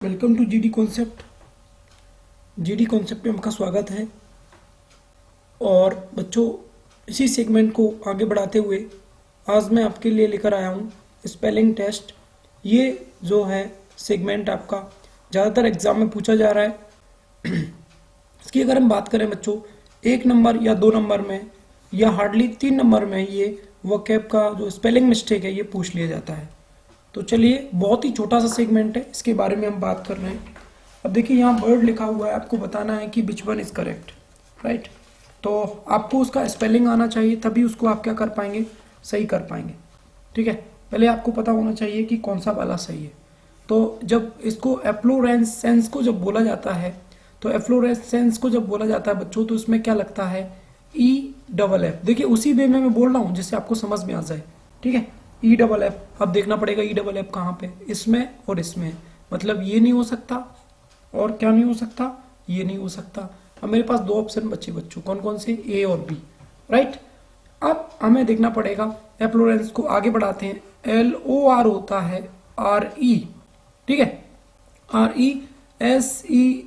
Welcome to GD concept. GD concept में आपका स्वागत है। और बच्चों, इसी सेगमेंट को आगे बढ़ाते हुए आज मैं आपके लिए लेकर आया हूँ स्पेलिंग टेस्ट। ये जो है सेगमेंट आपका ज़्यादातर एग्जाम में पूछा जा रहा है। इसकी अगर हम बात करें बच्चों, 1 नंबर या 2 नंबर में या हार्डली 3 नंबर में ये वोकैब का जो स्पेलिंग मिस्टेक है ये पूछ लिया जाता है। तो चलिए, बहुत ही छोटा सा सेगमेंट है, इसके बारे में हम बात कर रहे हैं। अब देखिए, यहाँ वर्ड लिखा हुआ है, आपको बताना है कि which one is correct, right. तो आपको उसका स्पेलिंग आना चाहिए, तभी उसको आप क्या कर पाएंगे, सही कर पाएंगे। ठीक है, पहले आपको पता होना चाहिए कि कौन सा वाला सही है। तो जब इसको एफ्लोरेसेंस को जब बोला जाता है, तो एफ्लोरेसेंस को जब बोला जाता है बच्चों, तो उसमें क्या लगता है, EFF। देखिए, उसी वे में मैं बोल रहा हूँ जिससे आपको समझ में आ जाए। ठीक है, EFF। अब देखना पड़ेगा EFF कहाँ पे, इसमें और इसमें। मतलब ये नहीं हो सकता, और क्या नहीं हो सकता, ये नहीं हो सकता। अब मेरे पास 2 ऑप्शन बचे बच्चों, कौन कौन से, A और B, राइट। अब हमें देखना पड़ेगा, एफ्लोरेंस को आगे बढ़ाते हैं। LOR होता है RE, ठीक है, RESENCE,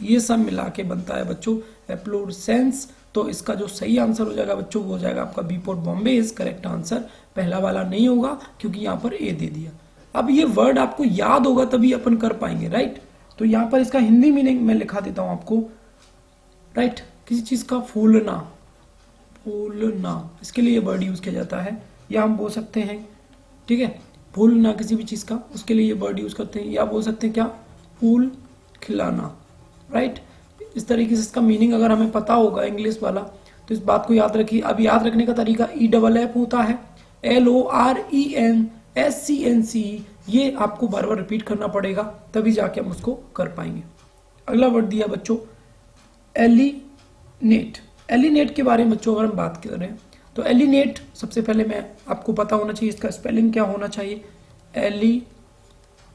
ये सब मिला के बनता है बच्चों एफ्लोरेसेंस। तो इसका जो सही आंसर हो जाएगा बच्चों, वो हो जाएगा आपका B for Bombay is correct answer. पहला वाला नहीं होगा क्योंकि यहाँ पर A दे दिया। अब ये वर्ड आपको याद होगा तभी अपन कर पाएंगे, राइट। तो यहाँ पर इसका हिंदी मीनिंग मैं लिखा देता हूँ आपको, राइट। किसी चीज का फूलना, फूलना, इसके लिए ये वर्ड यूज किया जाता है। या हम बोल सकते हैं, ठीक है, फूलना किसी भी चीज का, उसके लिए ये वर्ड यूज करते हैं। या बोल सकते हैं क्या, फूल खिलाना, राइट। इस तरीके से इसका मीनिंग अगर हमें पता होगा इंग्लिश वाला, तो इस बात को याद रखिए। अब याद रखने का तरीका EFF होता है, LORENSCNCE। ये आपको बार बार रिपीट करना पड़ेगा, तभी जाके हम उसको कर पाएंगे। अगला वर्ड दिया बच्चों एलिनेट। एलिनेट के बारे में बच्चों अगर हम बात करें, तो एलिनेट सबसे पहले मैं आपको पता होना चाहिए इसका स्पेलिंग क्या होना चाहिए,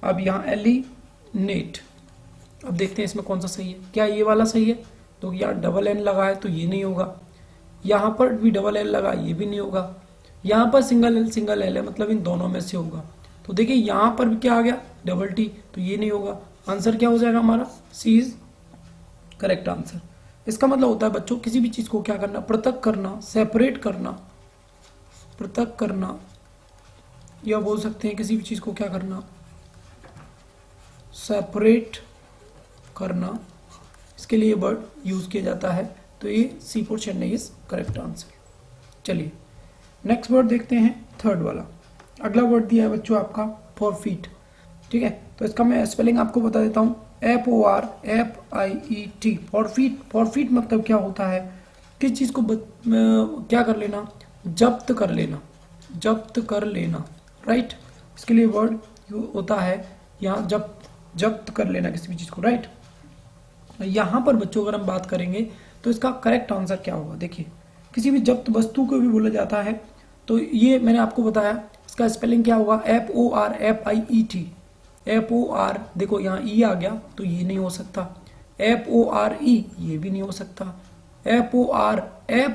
अब यहाँ एलिनेट। अब देखते हैं इसमें कौन सा सही है। क्या ये वाला सही है? तो यहाँ डबल N लगा है तो ये नहीं होगा। यहाँ पर भी डबल L लगा, ये भी नहीं होगा। यहाँ पर सिंगल L है, मतलब इन दोनों में से होगा। तो देखिए यहाँ पर भी क्या आ गया, डबल T, तो ये नहीं होगा। आंसर क्या हो जाएगा हमारा, C इज करेक्ट आंसर। इसका मतलब होता है बच्चों, किसी भी चीज को क्या करना, पृथक करना, सेपरेट करना, पृथक करना, या बोल सकते हैं किसी भी चीज को क्या करना, सेपरेट करना। इसके लिए वर्ड यूज किया जाता है। तो ये C for Chennai is correct answer. चलिए नेक्स्ट वर्ड देखते हैं, थर्ड वाला। अगला वर्ड दिया है बच्चों आपका फॉरफीट, ठीक है। तो इसका मैं स्पेलिंग आपको बता देता हूँ, FORFIET, फॉरफीट। फॉरफीट मतलब क्या होता है, किस चीज को क्या कर लेना, जब्त कर लेना, जब्त कर लेना, राइट। इसके लिए वर्ड होता है यहाँ जब्त कर लेना किसी भी चीज को, राइट। यहाँ पर बच्चों अगर हम बात करेंगे तो इसका करेक्ट आंसर क्या होगा, देखिए किसी भी जब्त वस्तु को भी बोला जाता है। तो ये मैंने आपको बताया, इसका स्पेलिंग क्या होगा, FORFIET। FOR, देखो यहाँ E आ गया तो ये नहीं हो सकता। FORE, ये भी नहीं हो सकता। FORF,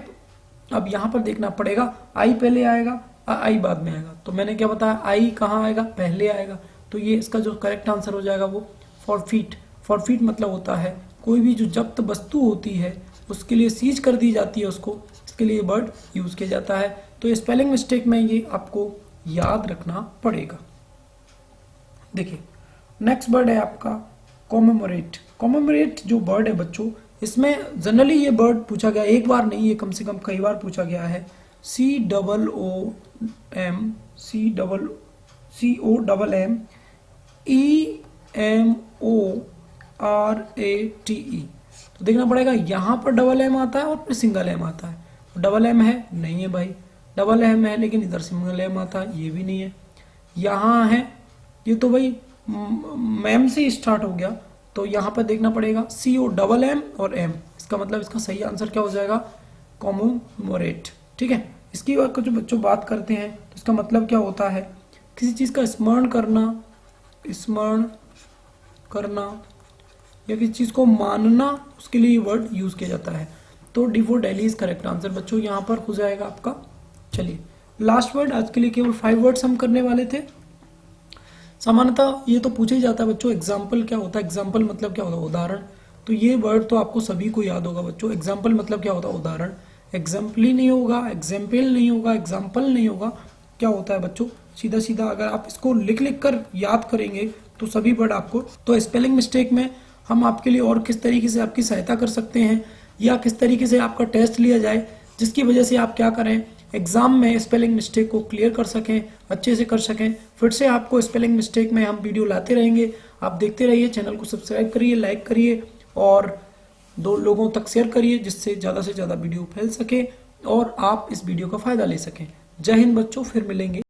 अब यहाँ पर देखना पड़ेगा, I पहले आएगा, I बाद में आएगा। तो मैंने क्या बताया, I कहाँ आएगा, पहले आएगा। तो ये इसका जो करेक्ट आंसर हो जाएगा वो फॉरफीट। फॉरफीट मतलब होता है कोई भी जो जब्त वस्तु होती है उसके लिए सीज कर दी जाती है उसको, इसके लिए वर्ड यूज किया जाता है। तो स्पेलिंग मिस्टेक में ये आपको याद रखना पड़ेगा। देखिए नेक्स्ट वर्ड है आपका कॉमेमोरेट। कॉमेमोरेट जो वर्ड है बच्चों, इसमें जनरली ये वर्ड पूछा गया, एक बार नहीं, ये कम से कम कई बार पूछा गया है। COMMORATE। तो देखना पड़ेगा, यहाँ पर डबल M आता है और फिर सिंगल M आता है। डबल M है, नहीं है भाई। डबल M है लेकिन इधर सिंगल M आता है, ये भी नहीं है। यहाँ है, ये तो भाई मैम से स्टार्ट हो गया। तो यहाँ पर देखना पड़ेगा COMM और M। इसका मतलब इसका सही आंसर क्या हो जाएगा, कॉमेमोरेट, ठीक है। इसकी जो बच्चों बात करते हैं तो इसका मतलब क्या होता है, किसी चीज का स्मरण करना, स्मरण करना, या किसी चीज को मानना, उसके लिए ये वर्ड यूज किया जाता है। तो D for Delhi is correct answer बच्चों, यहाँ पर हो जाएगा आपका। चलिए लास्ट वर्ड, आज के लिए केवल 5 वर्ड्स हम करने वाले थे। सामान्यतः ये तो पूछा ही जाता है बच्चों, एग्जाम्पल क्या होता है, एग्जाम्पल मतलब क्या होता है, उदाहरण। तो ये वर्ड तो आपको सभी को याद होगा बच्चों, एग्जाम्पल मतलब क्या होता है, उदाहरण। एग्जाम्पल ही नहीं होगा, एग्जाम्पल नहीं होगा, एग्जाम्पल नहीं होगा, क्या होता है बच्चों, सीधा सीधा अगर आप इसको लिख लिख कर याद करेंगे तो सभी वर्ड आपको। तो स्पेलिंग मिस्टेक में हम आपके लिए और किस तरीके से आपकी सहायता कर सकते हैं, या किस तरीके से आपका टेस्ट लिया जाए जिसकी वजह से आप क्या करें, एग्जाम में स्पेलिंग मिस्टेक को क्लियर कर सकें, अच्छे से कर सकें। फिर से आपको स्पेलिंग मिस्टेक में हम वीडियो लाते रहेंगे, आप देखते रहिए। चैनल को सब्सक्राइब करिए, लाइक करिए और 2 लोगों तक शेयर करिए जिससे ज़्यादा से ज़्यादा वीडियो फैल सके और आप इस वीडियो का फ़ायदा ले सकें। जय हिंद बच्चों, फिर मिलेंगे।